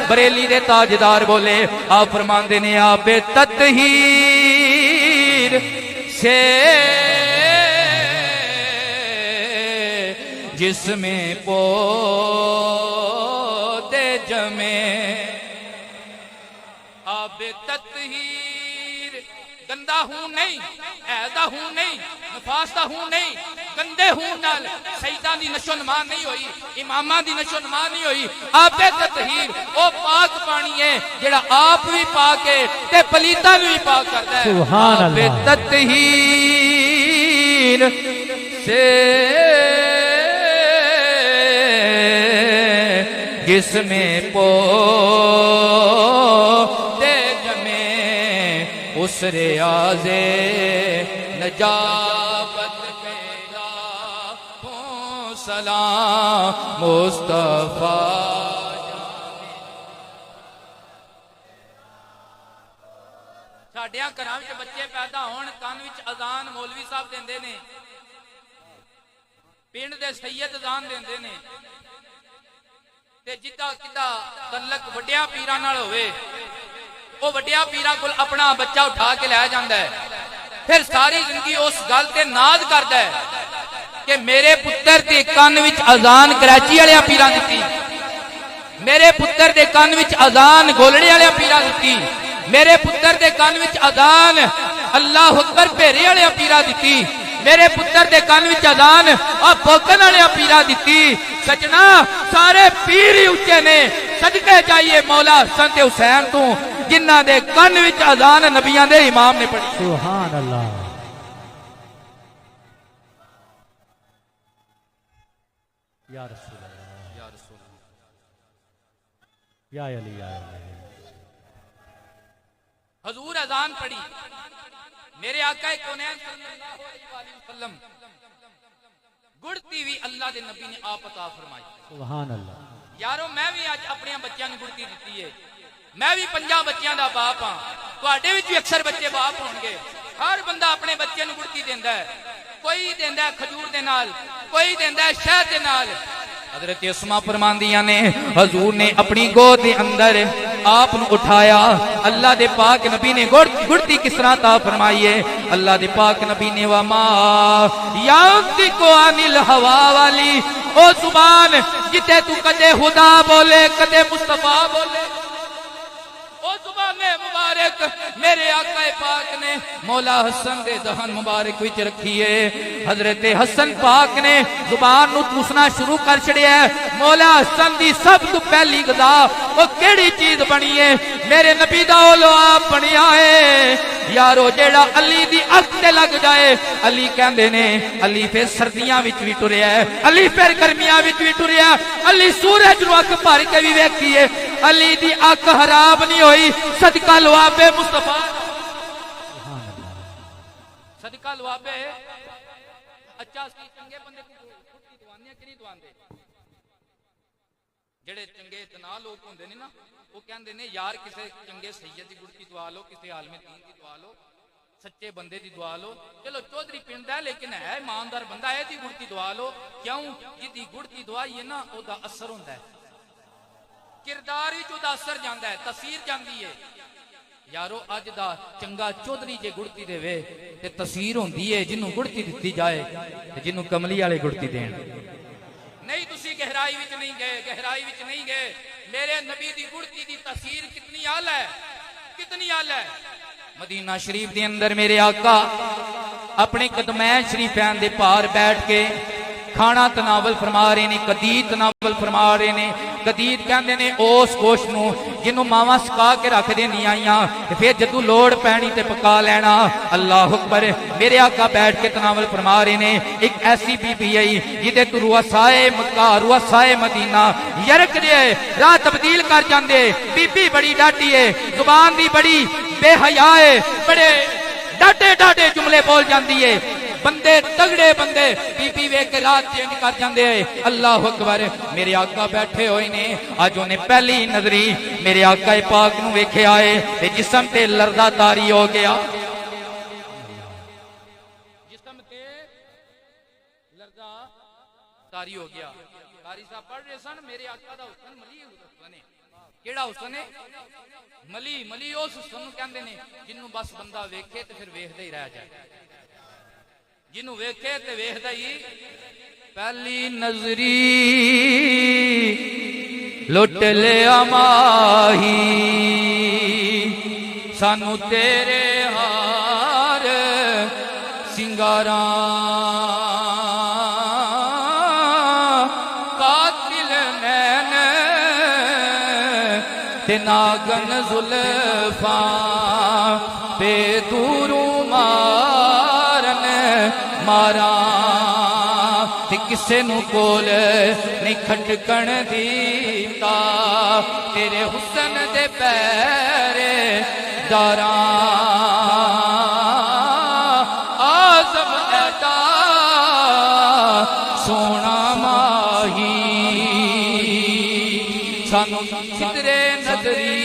बरेली दे ताजदार बोले, आप फरमांदे ने आबे ततहीर से जिसमें पौधे जमे, आबे ततहीर गंदा हूं नहीं, ऐदा हूं नहीं, नफास दा हूं नहीं, गंदे हूं नाल सईदां दी नशोनमा नहीं होई, इमामां दी नशोनमा नहीं होई। आबे ततहीर ओ पाक पानी है जेड़ा आप भी पाक है ते पलीतां नूं भी पाक करदा है। सुभान अल्लाह। आबे ततहीर से जिसमें पौधे जमे, उस रियाज़े नजाबत पैदा हो सलाम मुस्तफा। साडियां घरां विच बच्चे पैदा होण, कान विच अजान मौलवी साहब देंदे ने, पिंड दे सैयद अजान देंदे ने, ते जिदा किदा तल्लक वड्डिया पीरां नाल होवे, वो वड्डिया पीरां कोल अपना बच्चा उठा के लै जांदा है, फिर सारी जिंदगी उस गल ते नाज करदा है कि मेरे पुत्तर दे कान विच अजान कराची वाले पीरां दित्ती, मेरे पुत्तर दे कान विच अजान गोलड़े वाले पीरां दित्ती, मेरे पुत्तर दे कान विच अजान अल्लाह अकबर भेरे वाले पीरां दित्ती, मेरे पुत्र दे कान विच अजान आ भोकन वाले पीरा दित्ती। सजना सारे पीर ही उच्चे ने, सदके जाइए मौला हसन ते हुसैन तू जिन्हां दे कान विच अजान नबियां दे इमाम ने पढ़ी। सुभान अल्लाह। या रसूल अल्लाह, या रसूल अल्लाह, या अली, या अली। हुजूर अजान पढ़ी, मेरे आका कौनैन सल्लल्लाहु अलैहि वसल्लम गुड़ती भी अल्लाह दे नबी ने आप अता फरमाई। सुभान अल्लाह। यारो मैं भी आज अपने बच्चों को गुड़ती दी है, मैं भी 5 बच्चों का बाप हाँ, तुहाडे विच भी अक्सर बच्चे बाप होंगे। हर बंदा अपने बच्चे को गुड़ती देंदा है, कोई देंदा है खजूर दे नाल, कोई देंदा है शहद दे नाल। हजरत अस्मा फरमांदियां ने हजूर ने अपनी गोद के अंदर आप उठाया, अल्लाह दे पाक नबी ने गुड़ती किस तरह ता फरमाइए, अल्लाह दे पाक नबी ने वमा यांतिकु अनिल हवा वाली ओ जुबान जिते तू कदे खुदा बोले कदे मुस्तफा बोले, ओ जुबाने मुबारक मेरे आका पाक ने मौला हसन दे दहन मुबारक विच रखी है। हजरत हसन पाक ने जुबान नू चूसना शुरू कर छड़िया। मौला हसन दी सब तो पहली गदा वो केड़ी चीज बनी है, मेरे नबी दा औलाद बनिया है। यारो जेड़ा अली दी अख ते लग जाए, अली कहंदे ने अली फिर सर्दियां विच भी टुरिया है, अली फिर गर्मियां विच भी टुरिया, अली सूरज नू अख भर के भी वेखी है, अली दी अख खराब नहीं होई। सदका लवाबे मुस्तफा, सदका लवाबे। अच्छा सी चंगे बंदे को गुड़ती दवाने कि नहीं दवांदे? जेड़े चंगे तना लोग होंदे ने ना, वो कहंदे ने यार किसे चंगे सैयद दी गुड़ती दवा लो, किसे आलमे दीन दी दवा लो, सच्चे बंदे दी दुआ लो। चलो चौधरी पिंड है लेकिन है ईमानदार बंदा है, दी गुड़ती दुआ लो। क्यों? जिदी गुड़ती दवाई है ना ओदा असर होंदा है, किरदार विच ओदा असर जांदा है, तसीर जांदी है। यारो अज दा चंगा चौधरी जे गुड़ती देवे ते तसीर होंदी है जिन्नू गुड़ती दित्ती जाए ते जिन्नू कमली वाले गुड़ती देण। नहीं तुसी गहराई विच नहीं गए, गहराई विच नहीं गए। मेरे नबी दी गुड़ती दी तसीर कितनी आला है, कितनी आला है। मदीना शरीफ दे अंदर मेरे आका अपने कदमैन शरीफैन दे पार बैठ के खाना तनावल फरमा रहे ने, कदीद तनावल फरमा रहे ने। कदीद कहंदे ने उस गोश्त नूं जिन्नू मावां सुका के रख देंदियां आईयां ते फिर जदों लोड़ पैनी ते पका लेना। अल्लाह अकबर। मेरे आका बैठ के तनावल फरमा रहे ने। एक ऐसी बीबी आई जिदे तू रुआसाए मक्का रुआसाए मदीना यरक दे राह तब्दील कर जांदे। बीबी बड़ी डाटी है, जुबान दी बड़ी बेहया है, बड़े डाटे डाटे जुमले बोल जाती है। बंदे तगड़े बंदे बीबी वेख के रात चेंज कर जाते हैं। अल्लाह अकबर। मेरे आका बैठे हुए ने, अज उन्हें पहली नजरी मेरे आका पाक नूं वेख्या है ते जिस्म ते लरदा तारी हो गया, जिस्म ते लरदा तारी हो गया। कारी साहब पढ़ रहे सन, मेरे आका दा हुस्न मली हुस्न है। केड़ा हुसन है? मली। मली उस हुसन नूं कहंदे ने जिन्नू बस बंदा वेखे ते फिर वेखदा ही रह जाए, जिन्नू वेखे ते वेखदा ही। पहली नजरी लुट लिया माही, सानू तेरे हार सिंगारा, कातिल नैन ते नागन जुल्फा बेदूरू मारन मारा, ते किसे नू कोल नहीं खटकण दीता, तेरे हुसन दे पैरे दारा, आज़म ऐता सोना माही, सानू किधरे नजरी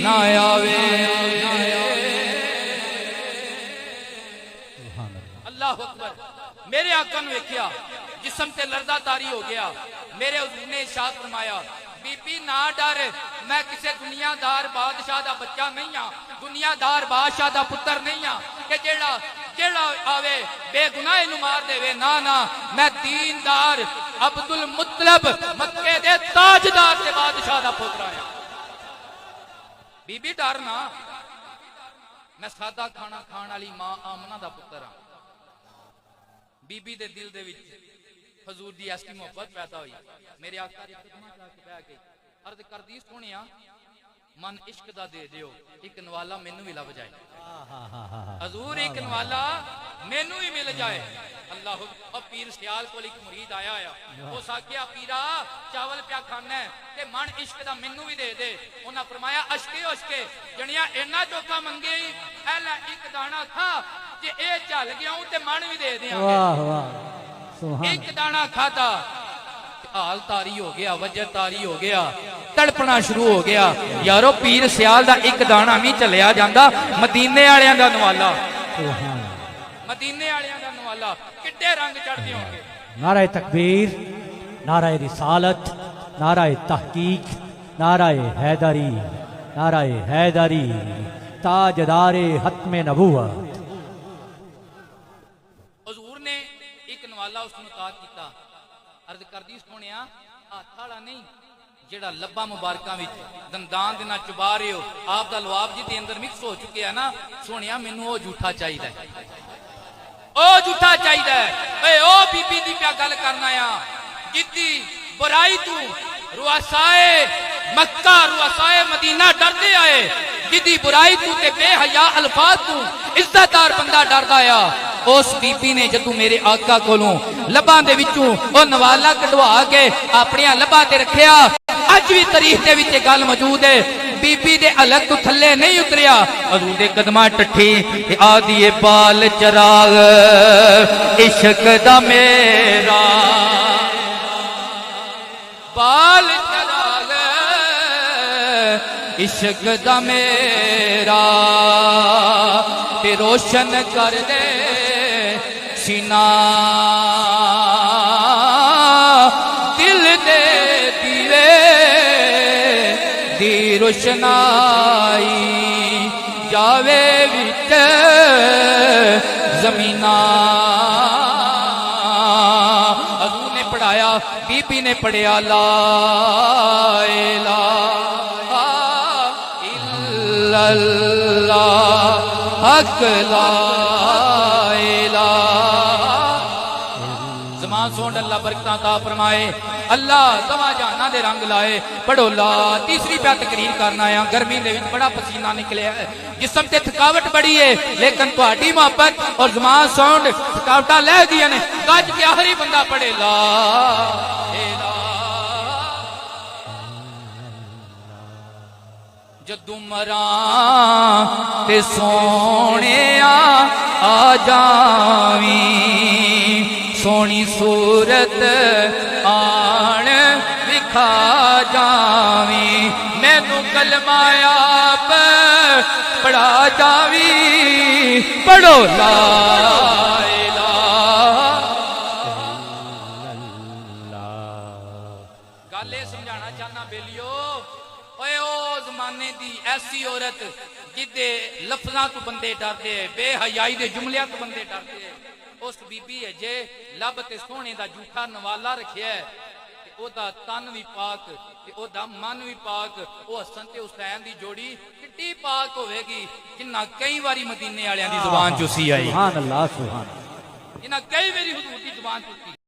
ना आवे। अल्लाह अकबर। मेरे आका ने वेख्या, जिस्म से लर्जा तारी हो गया। मेरे हुजूर ने इरशाद फरमाया, बीबी ना डर, मैं किसी दुनियादार बादशाह दा बच्चा नहीं हाँ, दुनियादार बादशाह दा पुत्र नहीं हाँ कि जेड़ा जेड़ा आवे बेगुनाह नूं मार देवे। ना ना, मैं दीनदार अब्दुल मुत्तलब मक्के दे ताजदार ते बादशाह दा पुत्र आया। बीबी डर ना, मैं सादा खाना खाण वाली मां आमना दा पुत्र हाँ। बीबी दे दिल दे विच हजूर दी ऐसी मोहब्बत पैदा हुई। मेरे आका दी खिदमत च बैठ गई, अर्ज करदी सोहणिया मन इश्क दा दे दियो, एक नवाला मैनू भी लभ जाए। हजूर एक नवाला मैनू भी मिल जाए। अल्लाह। और पीर सियाल कोल एक मुरीद आया आया, उस आख्या पीरा चावल पिया खाना है ते मन इश्क दा मैनू भी दे दे। उन्हां फरमाया अशके अशके जणिया इन्ना चोखा मंगे ऐला एक दाना खा, जे ए झल गया हूं ते मन भी दे देंगे। वाह वाह, एक दाना खाता हाल तारी हो गया, वजह तारी हो गया, तड़पना शुरू हो गया। यारो पीर सियाल दा एक दाना नहीं चलिया जांदा, मदीने वालियां दा नवाला, मदीने वालियां दा नवाला किड्डे रंग चढ़दे होंगे। नाराए तकबीर, नाराए रिसालत, नाराए तहकीक, नाराए हैदरी, नाराए हैदरी, ताजदारे हत्मे नबूवत। हजूर ने एक नवाला उस मुताद किया। अर्ज करदी सोहणिया हाथ वाला नहीं, जेड़ा लब्बा मुबारकां विच दंदान दे नाल चुबा रहे हो, आप दा लवाब जी दे अंदर मिक्स हो चुके है ना। सोहणिया मैनू ओ झूठा चाहिदा है, ओ झूठा चाहिदा है। ए ओ बीबी दी क्या गल करना आ, जिद्दी बुराई तू रुआसाए मक्का रुआसाए मदीना डरदे आए, जिद्दी बुराई तू ते बेहया अल्फाज तू इज्जतदार बंदा डरदा आ। उस बीबी ने जदू मेरे आका कोलों लबां दे विचों ओ नवाला कढवा के अपने लबां ते रखिया। अज भी तारीख दे विच गल मौजूद है, बीबी दे अलग तो थल्ले नहीं उतरिया। हजूर दे कदमां टठी ते आदी ए बाल चराग इश्क दा मेरा, बाल चराग इश्क दा मेरा, ते रोशन कर दे सीना दिल दे दीवे दी रोशनाई जावे विच जमीना। हजूर ने पढ़ाया, बीबी ने पढ़िया ला इलाहा इल्लल्लाह हक ला सोन अल्लाह बरकतां ता फरमाए, अल्लाह सवा जहाना दे रंग लाए। पढ़ो ला। तीसरी पे तकरीर करना है, गर्मी दे विच बड़ा पसीना निकलिया है, जिस्म ते थकावट बड़ी है, लेकिन तुहाडी मोहब्बत और ज़मान साउंड थकावटा लै दियां ने। गज के आखिरी बंदा पढ़े ला जदू मरां ते सोहणिया आ जावी, सोनी सूरत आण विखा जावी, मैनू कलमा आप पढ़ा जावी। पढ़ो ला इलाहा। गल ये समझाना चाहना बेलियो, जमाने दी ऐसी औरत जिदे लफ्जां तो बंदे डरदे बेहयाई दे जुमलियां तो बंदे डरदे उस बीबी है जे लब ते सोने दा जूठा नवाला रखिया है ते ओदा तन भी पाक ते ओदा मन भी पाक ओ हसन ते हुसैन दी जोड़ी किड्डी पाक होवेगी जिन्ना कई बारी मदीने वालियां दी जुबान चुसी आई सुभान अल्लाह, सुभान अल्लाह। जिन्ना कई बारी हुजूर दी जुबान चुसी